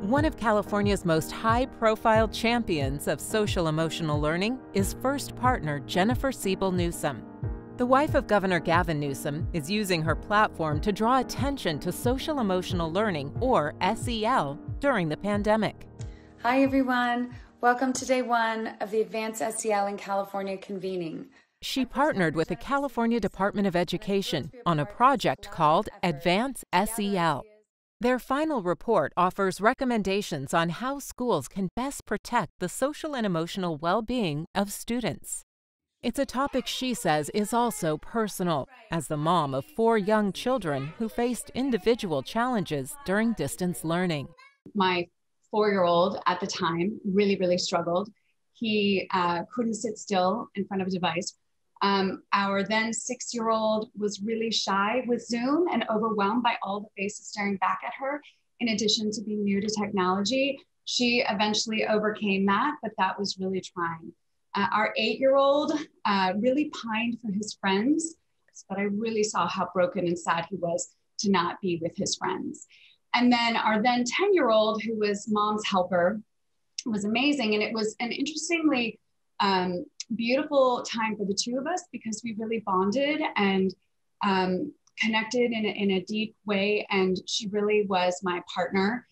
One of California's most high-profile champions of social-emotional learning is first partner Jennifer Siebel Newsom. The wife of Governor Gavin Newsom is using her platform to draw attention to social-emotional learning, or SEL, during the pandemic. Hi everyone, welcome to day one of the Advanced SEL in California convening. She partnered with the California Department of Education on a project called Advance SEL. Their final report offers recommendations on how schools can best protect the social and emotional well-being of students. It's a topic she says is also personal, as the mom of 4 young children who faced individual challenges during distance learning. My 4-year-old at the time really struggled. He couldn't sit still in front of a device. Our then 6-year-old was really shy with Zoom and overwhelmed by all the faces staring back at her. In addition to being new to technology, she eventually overcame that, but that was really trying. Our 8-year-old really pined for his friends, but I really saw how broken and sad he was to not be with his friends. And then our then 10-year-old, who was mom's helper, was amazing. And it was an interestingly beautiful time for the two of us because we really bonded and connected in a deep way. And she really was my partner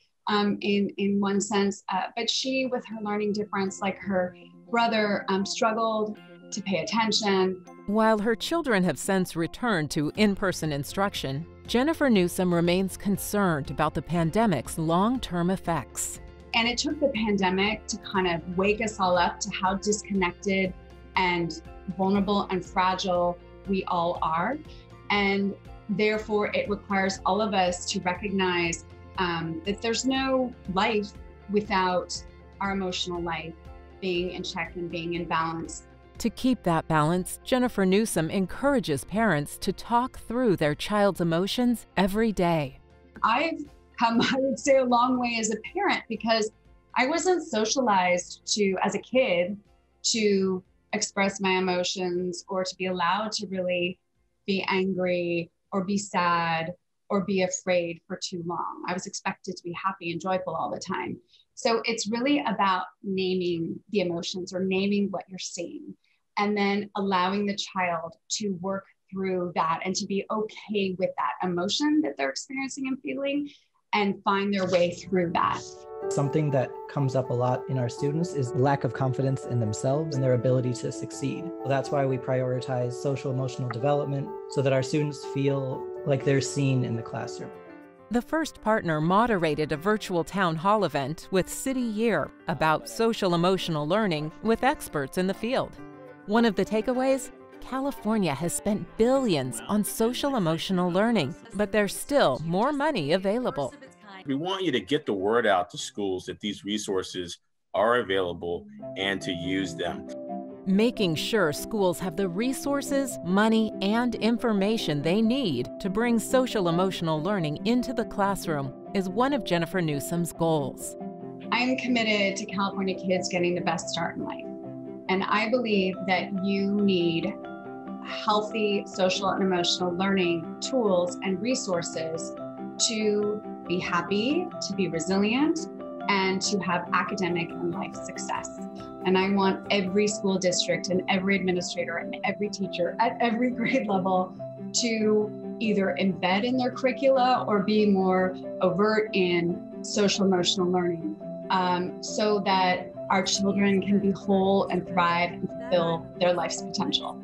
in one sense. But she, with her learning difference, like her brother, struggled to pay attention. While her children have since returned to in-person instruction, Jennifer Newsom remains concerned about the pandemic's long-term effects. And it took the pandemic to kind of wake us all up to how disconnected and vulnerable and fragile we all are. And therefore, it requires all of us to recognize that there's no life without our emotional life being in check and being in balance. To keep that balance, Jennifer Newsom encourages parents to talk through their child's emotions every day. I've come, I would say, a long way as a parent because I wasn't socialized to, as a kid, to express my emotions or to be allowed to really be angry or be sad or be afraid for too long. I was expected to be happy and joyful all the time. So it's really about naming the emotions or naming what you're seeing and then allowing the child to work through that and to be okay with that emotion that they're experiencing and feeling and find their way through that. Something that comes up a lot in our students is lack of confidence in themselves and their ability to succeed. That's why we prioritize social emotional development so that our students feel like they're seen in the classroom. The first partner moderated a virtual town hall event with City Year about social emotional learning with experts in the field. One of the takeaways? California has spent billions on social emotional learning, but there's still more money available. We want you to get the word out to schools that these resources are available and to use them. Making sure schools have the resources, money, and information they need to bring social emotional learning into the classroom is one of Jennifer Newsom's goals. I'm committed to California kids getting the best start in life. And I believe that you need healthy social and emotional learning tools and resources to be happy, to be resilient, and to have academic and life success. And I want every school district and every administrator and every teacher at every grade level to either embed in their curricula or be more overt in social emotional learning so that our children can be whole and thrive and fulfill their life's potential.